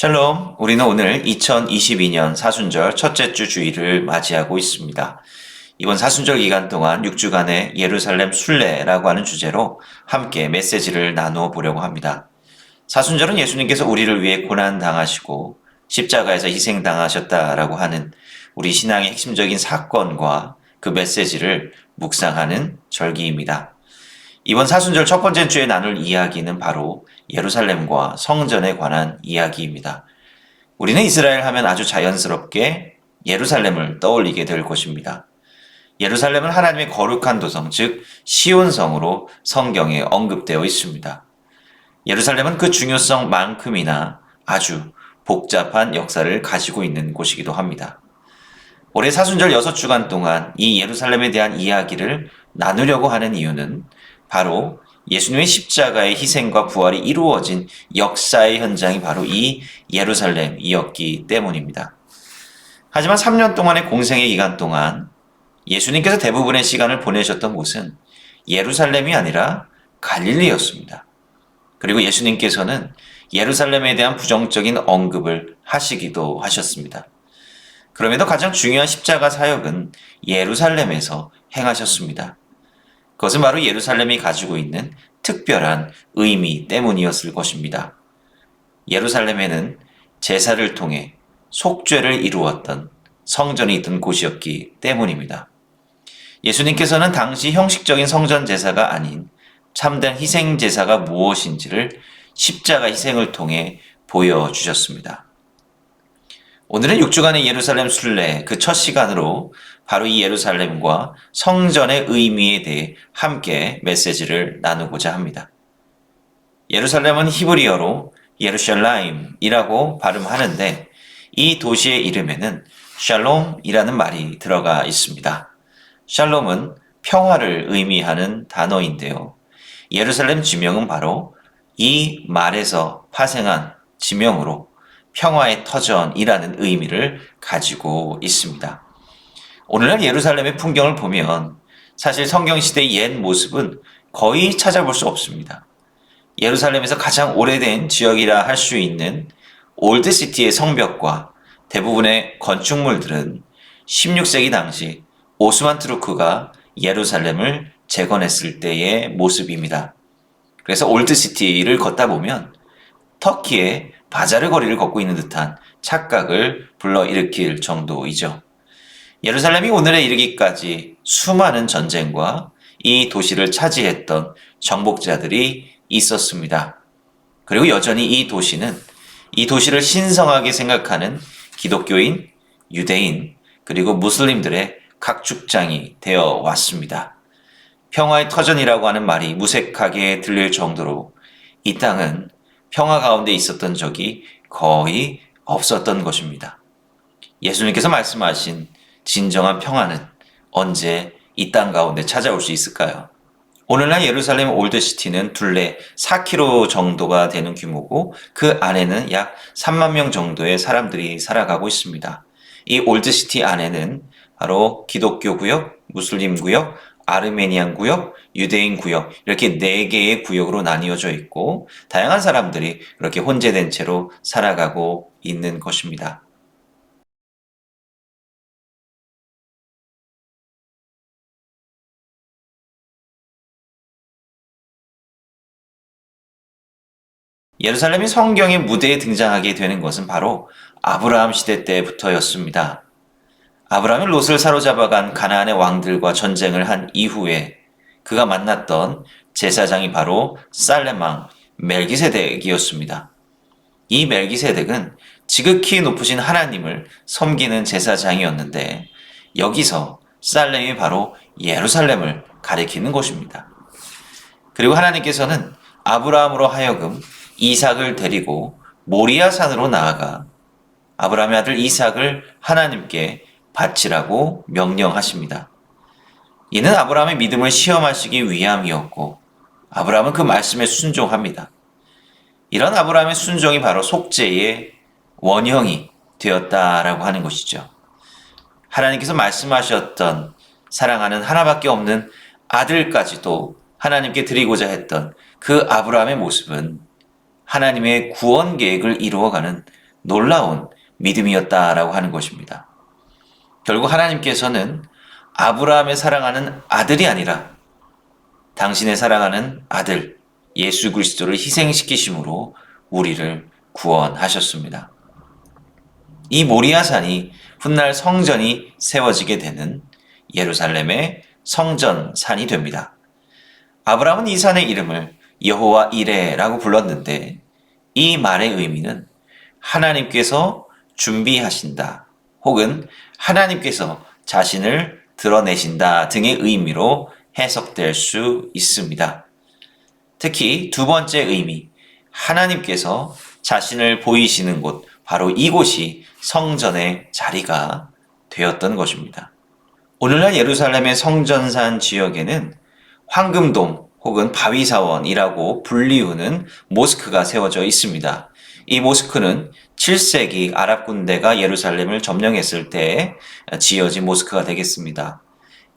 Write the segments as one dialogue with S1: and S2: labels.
S1: 샬롬, 우리는 오늘 2022년 사순절 첫째 주 주일을 맞이하고 있습니다. 이번 사순절 기간 동안 6주간의 예루살렘 순례라고 하는 주제로 함께 메시지를 나누어 보려고 합니다. 사순절은 예수님께서 우리를 위해 고난당하시고 십자가에서 희생당하셨다라고 하는 우리 신앙의 핵심적인 사건과 그 메시지를 묵상하는 절기입니다. 이번 사순절 첫 번째 주에 나눌 이야기는 바로 예루살렘과 성전에 관한 이야기입니다. 우리는 이스라엘 하면 아주 자연스럽게 예루살렘을 떠올리게 될 것입니다. 예루살렘은 하나님의 거룩한 도성, 즉 시온성으로 성경에 언급되어 있습니다. 예루살렘은 그 중요성만큼이나 아주 복잡한 역사를 가지고 있는 곳이기도 합니다. 올해 사순절 6주간 동안 이 예루살렘에 대한 이야기를 나누려고 하는 이유는 바로 예수님의 십자가의 희생과 부활이 이루어진 역사의 현장이 바로 이 예루살렘이었기 때문입니다. 하지만 3년 동안의 공생의 기간 동안 예수님께서 대부분의 시간을 보내셨던 곳은 예루살렘이 아니라 갈릴리였습니다. 그리고 예수님께서는 예루살렘에 대한 부정적인 언급을 하시기도 하셨습니다. 그럼에도 가장 중요한 십자가 사역은 예루살렘에서 행하셨습니다. 그것은 바로 예루살렘이 가지고 있는 특별한 의미 때문이었을 것입니다. 예루살렘에는 제사를 통해 속죄를 이루었던 성전이 있던 곳이었기 때문입니다. 예수님께서는 당시 형식적인 성전 제사가 아닌 참된 희생 제사가 무엇인지를 십자가 희생을 통해 보여주셨습니다. 오늘은 6주간의 예루살렘 순례 그 첫 시간으로 바로 이 예루살렘과 성전의 의미에 대해 함께 메시지를 나누고자 합니다. 예루살렘은 히브리어로 예루샬라임이라고 발음하는데 이 도시의 이름에는 샬롬이라는 말이 들어가 있습니다. 샬롬은 평화를 의미하는 단어인데요. 예루살렘 지명은 바로 이 말에서 파생한 지명으로 평화의 터전이라는 의미를 가지고 있습니다. 오늘날 예루살렘의 풍경을 보면 사실 성경시대의 옛 모습은 거의 찾아볼 수 없습니다. 예루살렘에서 가장 오래된 지역이라 할 수 있는 올드시티의 성벽과 대부분의 건축물들은 16세기 당시 오스만 투르크가 예루살렘을 재건했을 때의 모습입니다. 그래서 올드시티를 걷다 보면 터키의 바자르 거리를 걷고 있는 듯한 착각을 불러일으킬 정도이죠. 예루살렘이 오늘에 이르기까지 수많은 전쟁과 이 도시를 차지했던 정복자들이 있었습니다. 그리고 여전히 이 도시를 신성하게 생각하는 기독교인, 유대인, 그리고 무슬림들의 각축장이 되어 왔습니다. 평화의 터전이라고 하는 말이 무색하게 들릴 정도로 이 땅은 평화 가운데 있었던 적이 거의 없었던 것입니다. 예수님께서 말씀하신 진정한 평화는 언제 이 땅 가운데 찾아올 수 있을까요? 오늘날 예루살렘 올드시티는 둘레 4km 정도가 되는 규모고 그 안에는 약 3만 명 정도의 사람들이 살아가고 있습니다. 이 올드시티 안에는 바로 기독교 구역, 무슬림 구역, 아르메니안 구역, 유대인 구역 이렇게 4개의 구역으로 나뉘어져 있고 다양한 사람들이 그렇게 혼재된 채로 살아가고 있는 것입니다. 예루살렘이 성경의 무대에 등장하게 되는 것은 바로 아브라함 시대 때부터였습니다. 아브라함이 롯을 사로잡아간 가나안의 왕들과 전쟁을 한 이후에 그가 만났던 제사장이 바로 살렘 왕 멜기세덱이었습니다. 이 멜기세덱은 지극히 높으신 하나님을 섬기는 제사장이었는데 여기서 살렘이 바로 예루살렘을 가리키는 것입니다. 그리고 하나님께서는 아브라함으로 하여금 이삭을 데리고 모리아 산으로 나아가 아브라함의 아들 이삭을 하나님께 바치라고 명령하십니다. 이는 아브라함의 믿음을 시험하시기 위함이었고 아브라함은 그 말씀에 순종합니다. 이런 아브라함의 순종이 바로 속죄의 원형이 되었다라고 하는 것이죠. 하나님께서 말씀하셨던 사랑하는 하나밖에 없는 아들까지도 하나님께 드리고자 했던 그 아브라함의 모습은 하나님의 구원 계획을 이루어가는 놀라운 믿음이었다라고 하는 것입니다. 결국 하나님께서는 아브라함의 사랑하는 아들이 아니라 당신의 사랑하는 아들 예수 그리스도를 희생시키심으로 우리를 구원하셨습니다. 이 모리아산이 훗날 성전이 세워지게 되는 예루살렘의 성전산이 됩니다. 아브라함은 이 산의 이름을 여호와 이레라고 불렀는데 이 말의 의미는 하나님께서 준비하신다 혹은 하나님께서 자신을 드러내신다 등의 의미로 해석될 수 있습니다. 특히 두 번째 의미, 하나님께서 자신을 보이시는 곳, 바로 이곳이 성전의 자리가 되었던 것입니다. 오늘날 예루살렘의 성전산 지역에는 황금돔 혹은 바위사원이라고 불리우는 모스크가 세워져 있습니다. 이 모스크는 7세기 아랍 군대가 예루살렘을 점령했을 때 지어진 모스크가 되겠습니다.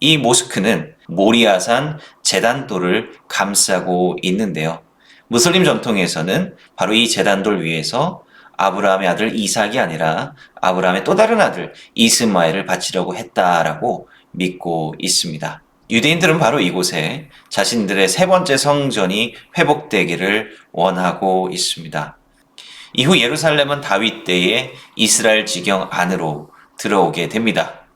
S1: 이 모스크는 모리아산 제단돌을 감싸고 있는데요. 무슬림 전통에서는 바로 이 제단돌 위에서 아브라함의 아들 이삭이 아니라 아브라함의 또 다른 아들 이스마엘을 바치려고 했다라고 믿고 있습니다. 유대인들은 바로 이곳에 자신들의 세 번째 성전이 회복되기를 원하고 있습니다. 이후 예루살렘은 다윗 때에 이스라엘 지경 안으로 들어오게 됩니다.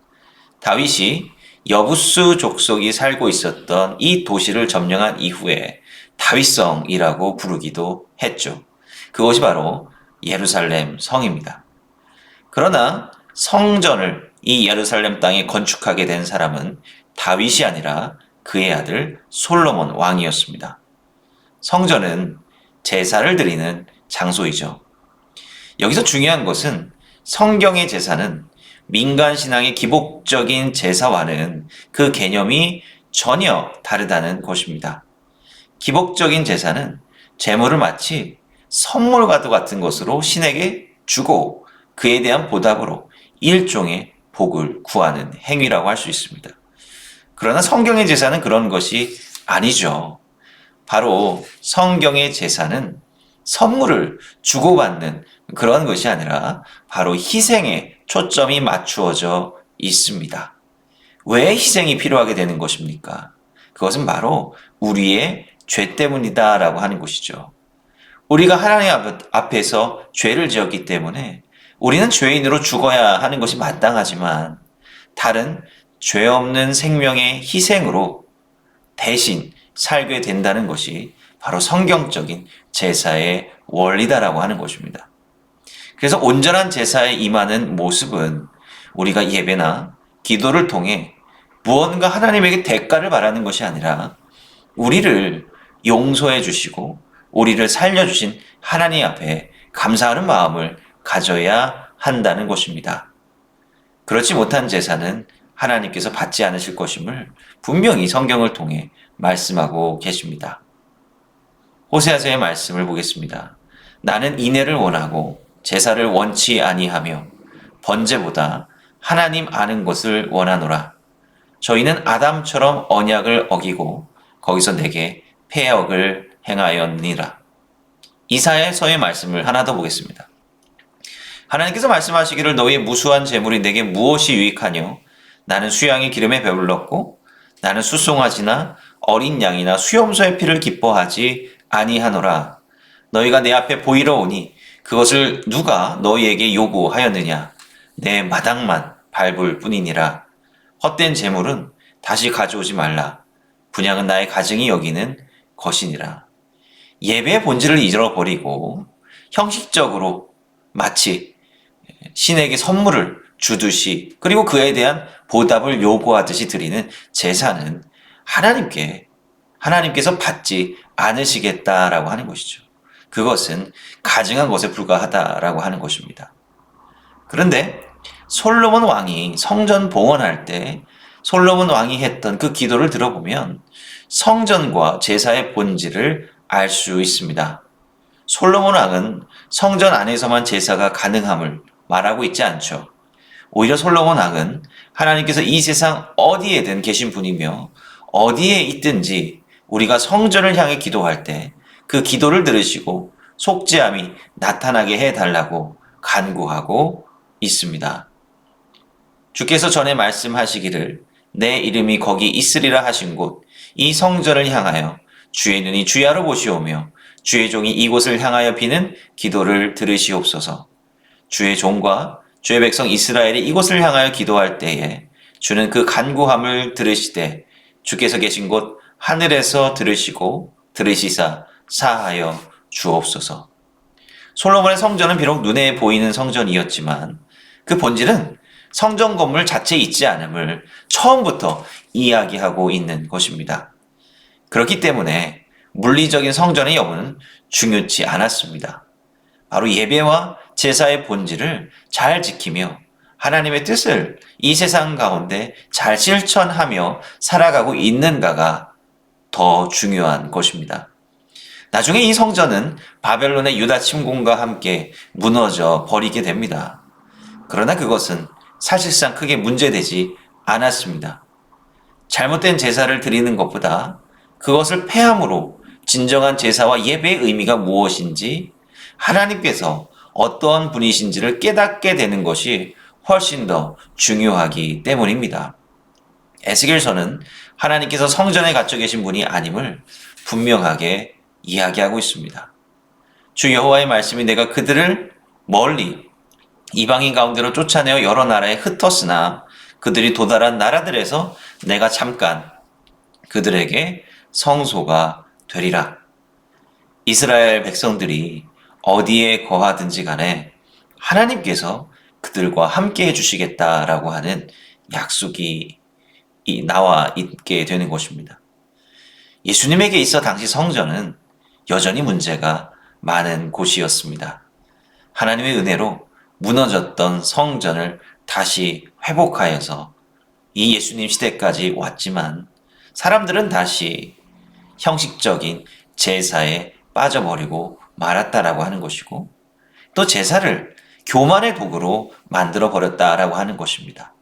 S1: 다윗이 여부수 족속이 살고 있었던 이 도시를 점령한 이후에 다윗성이라고 부르기도 했죠. 그것이 바로 예루살렘 성입니다. 그러나 성전을 이 예루살렘 땅에 건축하게 된 사람은 다윗이 아니라 그의 아들 솔로몬 왕이었습니다. 성전은 제사를 드리는 장소이죠. 여기서 중요한 것은 성경의 제사는 민간 신앙의 기복적인 제사와는 그 개념이 전혀 다르다는 것입니다. 기복적인 제사는 제물을 마치 선물과도 같은 것으로 신에게 주고 그에 대한 보답으로 일종의 복을 구하는 행위라고 할 수 있습니다. 그러나 성경의 제사는 그런 것이 아니죠. 바로 성경의 제사는 선물을 주고받는 그런 것이 아니라 바로 희생에 초점이 맞추어져 있습니다. 왜 희생이 필요하게 되는 것입니까? 그것은 바로 우리의 죄 때문이다라고 하는 것이죠. 우리가 하나님 앞에서 죄를 지었기 때문에 우리는 죄인으로 죽어야 하는 것이 마땅하지만 다른 죄 없는 생명의 희생으로 대신 살게 된다는 것이 바로 성경적인 제사의 원리다라고 하는 것입니다. 그래서 온전한 제사에 임하는 모습은 우리가 예배나 기도를 통해 무언가 하나님에게 대가를 바라는 것이 아니라 우리를 용서해 주시고 우리를 살려주신 하나님 앞에 감사하는 마음을 가져야 한다는 것입니다. 그렇지 못한 제사는 하나님께서 받지 않으실 것임을 분명히 성경을 통해 말씀하고 계십니다. 호세아서의 말씀을 보겠습니다. 나는 인애를 원하고 제사를 원치 아니하며 번제보다 하나님 아는 것을 원하노라. 저희는 아담처럼 언약을 어기고 거기서 내게 패역을 행하였니라. 이사야서의 말씀을 하나 더 보겠습니다. 하나님께서 말씀하시기를 너희의 무수한 재물이 내게 무엇이 유익하뇨? 나는 수양의 기름에 배불렀고 나는 수송아지나 어린 양이나 수염소의 피를 기뻐하지 아니하노라. 너희가 내 앞에 보이러 오니 그것을 누가 너희에게 요구하였느냐? 내 마당만 밟을 뿐이니라. 헛된 재물은 다시 가져오지 말라. 분향은 나의 가증이 여기는 것이니라. 예배의 본질을 잃어버리고 형식적으로 마치 신에게 선물을 주듯이 그리고 그에 대한 보답을 요구하듯이 드리는 제사는 하나님께서 받지 않으시겠다라고 하는 것이죠. 그것은 가증한 것에 불과하다라고 하는 것입니다. 그런데 솔로몬 왕이 성전 봉헌할 때 솔로몬 왕이 했던 그 기도를 들어보면 성전과 제사의 본질을 알 수 있습니다. 솔로몬 왕은 성전 안에서만 제사가 가능함을 말하고 있지 않죠. 오히려 솔로몬 왕은 하나님께서 이 세상 어디에든 계신 분이며 어디에 있든지 우리가 성전을 향해 기도할 때 그 기도를 들으시고 속죄함이 나타나게 해달라고 간구하고 있습니다. 주께서 전에 말씀하시기를 내 이름이 거기 있으리라 하신 곳 이 성전을 향하여 주의 눈이 주야로 보시오며 주의 종이 이곳을 향하여 비는 기도를 들으시옵소서. 주의 종과 주의 백성 이스라엘이 이곳을 향하여 기도할 때에 주는 그 간구함을 들으시되 주께서 계신 곳 하늘에서 들으시고 들으시사 사하여 주옵소서. 솔로몬의 성전은 비록 눈에 보이는 성전이었지만 그 본질은 성전 건물 자체에 있지 않음을 처음부터 이야기하고 있는 것입니다. 그렇기 때문에 물리적인 성전의 여부는 중요치 않았습니다. 바로 예배와 제사의 본질을 잘 지키며 하나님의 뜻을 이 세상 가운데 잘 실천하며 살아가고 있는가가 더 중요한 것입니다. 나중에 이 성전은 바벨론의 유다 침공과 함께 무너져 버리게 됩니다. 그러나 그것은 사실상 크게 문제되지 않았습니다. 잘못된 제사를 드리는 것보다 그것을 폐함으로 진정한 제사와 예배의 의미가 무엇인지 하나님께서 어떠한 분이신지를 깨닫게 되는 것이 훨씬 더 중요하기 때문입니다. 에스겔서는 하나님께서 성전에 갇혀 계신 분이 아님을 분명하게 이야기하고 있습니다. 주 여호와의 말씀이 내가 그들을 멀리 이방인 가운데로 쫓아내어 여러 나라에 흩었으나 그들이 도달한 나라들에서 내가 잠깐 그들에게 성소가 되리라. 이스라엘 백성들이 어디에 거하든지 간에 하나님께서 그들과 함께 해주시겠다라고 하는 약속이 나와 있게 되는 것입니다. 예수님에게 있어 당시 성전은 여전히 문제가 많은 곳이었습니다. 하나님의 은혜로 무너졌던 성전을 다시 회복하여서 이 예수님 시대까지 왔지만 사람들은 다시 형식적인 제사에 빠져버리고 말았다라고 하는 것이고 또 제사를 교만의 도구로 만들어 버렸다라고 하는 것입니다.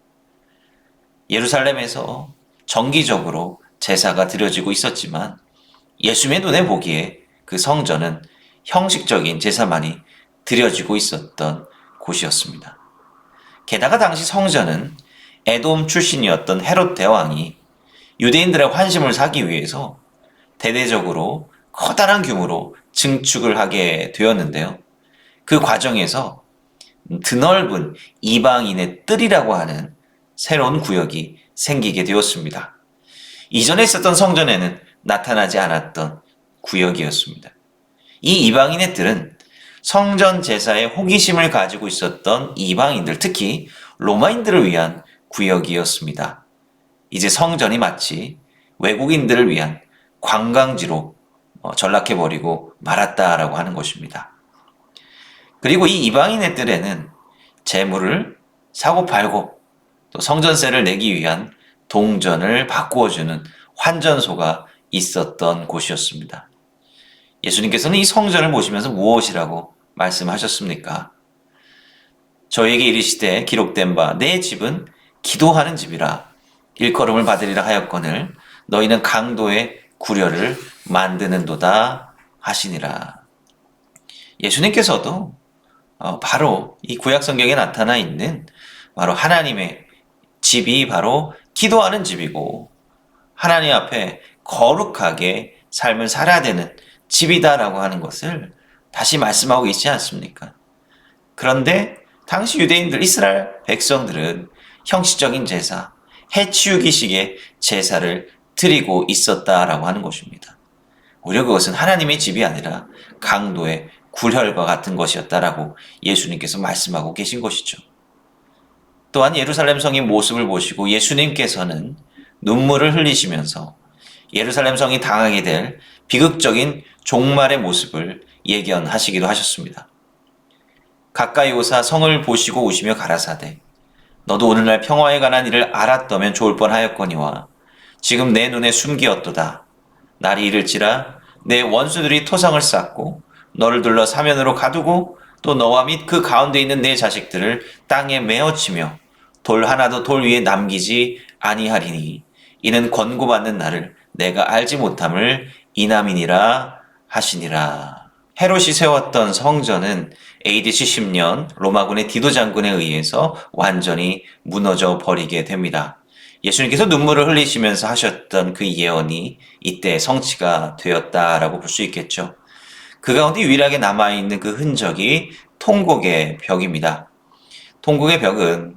S1: 예루살렘에서 정기적으로 제사가 드려지고 있었지만 예수님의 눈에 보기에 그 성전은 형식적인 제사만이 드려지고 있었던 곳이었습니다. 게다가 당시 성전은 에돔 출신이었던 헤롯 대왕이 유대인들의 환심을 사기 위해서 대대적으로 커다란 규모로 증축을 하게 되었는데요. 그 과정에서 드넓은 이방인의 뜰이라고 하는 새로운 구역이 생기게 되었습니다. 이전에 있었던 성전에는 나타나지 않았던 구역이었습니다. 이 이방인의 뜰은 성전 제사에 호기심을 가지고 있었던 이방인들, 특히 로마인들을 위한 구역이었습니다. 이제 성전이 마치 외국인들을 위한 관광지로 전락해버리고 말았다라고 하는 것입니다. 그리고 이 이방인의 뜰에는 재물을 사고 팔고 또 성전세를 내기 위한 동전을 바꾸어주는 환전소가 있었던 곳이었습니다. 예수님께서는 이 성전을 보시면서 무엇이라고 말씀하셨습니까? 저에게 이르시되 기록된 바 내 집은 기도하는 집이라 일컬음을 받으리라 하였거늘 너희는 강도의 구려를 만드는도다 하시니라. 예수님께서도 바로 이 구약 성경에 나타나 있는 바로 하나님의 집이 바로 기도하는 집이고 하나님 앞에 거룩하게 삶을 살아야 되는 집이다라고 하는 것을 다시 말씀하고 있지 않습니까? 그런데 당시 유대인들, 이스라엘 백성들은 형식적인 제사, 해치우기식의 제사를 드리고 있었다라고 하는 것입니다. 오히려 그것은 하나님의 집이 아니라 강도의 굴혈과 같은 것이었다라고 예수님께서 말씀하고 계신 것이죠. 또한 예루살렘 성의 모습을 보시고 예수님께서는 눈물을 흘리시면서 예루살렘 성이 당하게 될 비극적인 종말의 모습을 예견하시기도 하셨습니다. 가까이 오사 성을 보시고 오시며 가라사대 너도 오늘날 평화에 관한 일을 알았더면 좋을 뻔하였거니와 지금 내 눈에 숨기었도다. 날이 이를지라 내 원수들이 토성을 쌓고 너를 둘러 사면으로 가두고 또 너와 및 그 가운데 있는 내 자식들을 땅에 메어치며 돌 하나도 돌 위에 남기지 아니하리니 이는 권고받는 나를 내가 알지 못함을 이남이니라 하시니라. 헤롯이 세웠던 성전은 AD 70년 로마군의 디도 장군에 의해서 완전히 무너져 버리게 됩니다. 예수님께서 눈물을 흘리시면서 하셨던 그 예언이 이때 성취가 되었다라고 볼 수 있겠죠. 그 가운데 유일하게 남아있는 그 흔적이 통곡의 벽입니다. 통곡의 벽은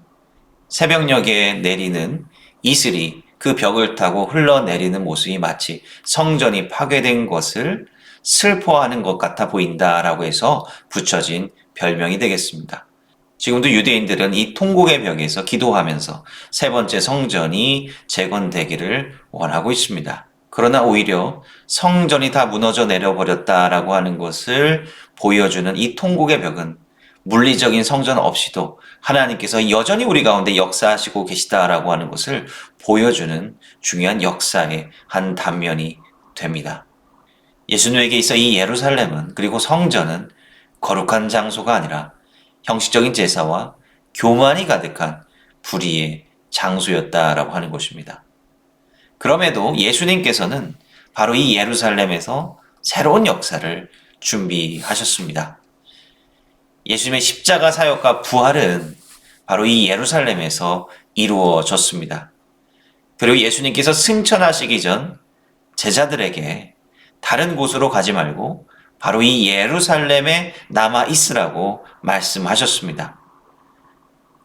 S1: 새벽녘에 내리는 이슬이 그 벽을 타고 흘러내리는 모습이 마치 성전이 파괴된 것을 슬퍼하는 것 같아 보인다라고 해서 붙여진 별명이 되겠습니다. 지금도 유대인들은 이 통곡의 벽에서 기도하면서 세 번째 성전이 재건되기를 원하고 있습니다. 그러나 오히려 성전이 다 무너져 내려버렸다라고 하는 것을 보여주는 이 통곡의 벽은 물리적인 성전 없이도 하나님께서 여전히 우리 가운데 역사하시고 계시다라고 하는 것을 보여주는 중요한 역사의 한 단면이 됩니다. 예수님에게 있어 이 예루살렘은 그리고 성전은 거룩한 장소가 아니라 형식적인 제사와 교만이 가득한 불의의 장소였다라고 하는 것입니다. 그럼에도 예수님께서는 바로 이 예루살렘에서 새로운 역사를 준비하셨습니다. 예수님의 십자가 사역과 부활은 바로 이 예루살렘에서 이루어졌습니다. 그리고 예수님께서 승천하시기 전 제자들에게 다른 곳으로 가지 말고 바로 이 예루살렘에 남아 있으라고 말씀하셨습니다.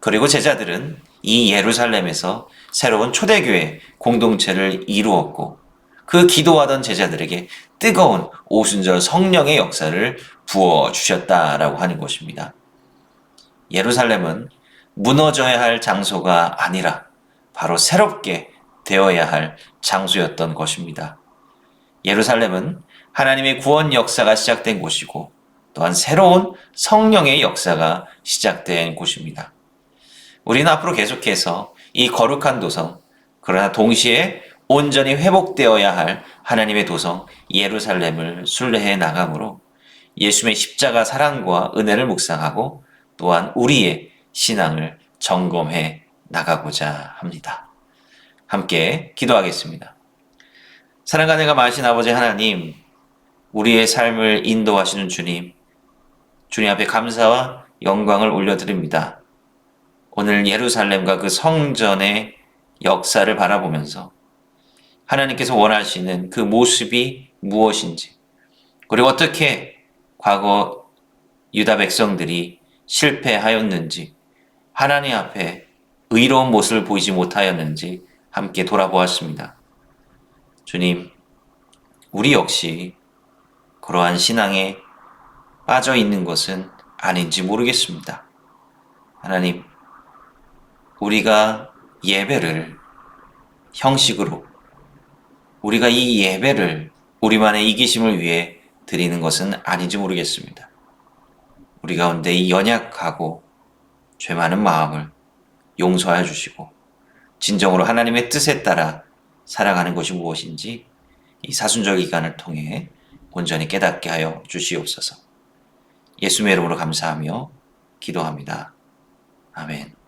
S1: 그리고 제자들은 이 예루살렘에서 새로운 초대교회 공동체를 이루었고 그 기도하던 제자들에게 뜨거운 오순절 성령의 역사를 부어주셨다라고 하는 것입니다. 예루살렘은 무너져야 할 장소가 아니라 바로 새롭게 되어야 할 장소였던 것입니다. 예루살렘은 하나님의 구원 역사가 시작된 곳이고 또한 새로운 성령의 역사가 시작된 곳입니다. 우리는 앞으로 계속해서 이 거룩한 도성, 그러나 동시에 온전히 회복되어야 할 하나님의 도성 예루살렘을 순례해 나가므로 예수님의 십자가 사랑과 은혜를 묵상하고 또한 우리의 신앙을 점검해 나가고자 합니다. 함께 기도하겠습니다. 사랑과 은혜가 많으신 아버지 하나님, 우리의 삶을 인도하시는 주님, 주님 앞에 감사와 영광을 올려드립니다. 오늘 예루살렘과 그 성전의 역사를 바라보면서 하나님께서 원하시는 그 모습이 무엇인지, 그리고 어떻게 과거 유다 백성들이 실패하였는지, 하나님 앞에 의로운 모습을 보이지 못하였는지 함께 돌아보았습니다. 주님, 우리 역시 그러한 신앙에 빠져 있는 것은 아닌지 모르겠습니다. 하나님, 우리가 예배를 형식으로, 우리가 이 예배를 우리만의 이기심을 위해 드리는 것은 아닌지 모르겠습니다. 우리 가운데 이 연약하고 죄 많은 마음을 용서하여 주시고 진정으로 하나님의 뜻에 따라 살아가는 것이 무엇인지 이 사순절 기간을 통해 온전히 깨닫게 하여 주시옵소서. 예수님의 이름으로 감사하며 기도합니다. 아멘.